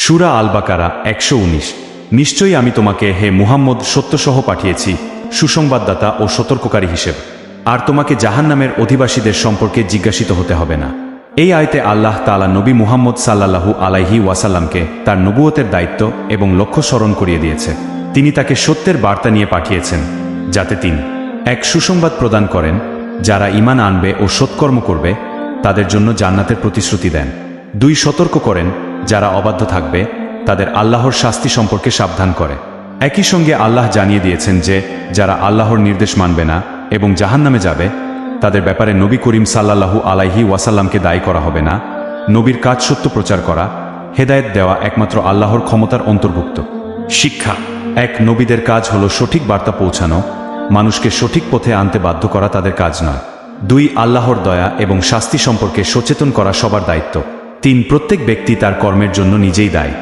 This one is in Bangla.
সূরা আল বাকারা 119। নিশ্চয়ই আমি তোমাকে হে মুহাম্মদ সত্যসহ পাঠিয়েছি, সুসংবাদদাতা ও সতর্ককারী হিসেবে, আর তোমাকে জাহান্নামের অধিবাসীদের সম্পর্কে জিজ্ঞাসিত হতে হবে না। এই আয়তে আল্লাহ তাআলা নবী মুহাম্মদ সাল্লাল্লাহু আলাইহি ওয়াসাল্লামকে তার নবুয়তের দায়িত্ব এবং লক্ষ্য স্মরণ করিয়ে দিয়েছে। তিনি তাকে সত্যের বার্তা নিয়ে পাঠিয়েছেন, যাতে তিনি এক সুসংবাদ প্রদান করেন, যারা ঈমান আনবে ও সৎকর্ম করবে তাদের জন্য জান্নাতের প্রতিশ্রুতি দেন। 2 সতর্ক করেন, যারা অবাধ্য থাকবে তাদের আল্লাহর শাস্তি সম্পর্কে সাবধান করে। একই সঙ্গে আল্লাহ জানিয়ে দিয়েছেন যে যারা আল্লাহর নির্দেশ মানবে না এবং জাহান্নামে যাবে তাদের ব্যাপারে নবী করিম সাল্লাল্লাহু আলাইহি ওয়াসাল্লামকে দায়ী করা হবে না। নবীর কাজ সত্য প্রচার করা, হেদায়েত দেওয়া একমাত্র আল্লাহর ক্ষমতার অন্তর্ভুক্ত। শিক্ষা 1। নবীদের কাজ হলো সঠিক বার্তা পৌঁছানো, মানুষকে সঠিক পথে আনতে বাধ্য করা তাদের কাজ নয়। 2। আল্লাহর দয়া এবং শাস্তি সম্পর্কে সচেতন করা সবার দায়িত্ব। 3। প্রত্যেক ব্যক্তি তার কর্মের জন্য নিজেই দায়ী।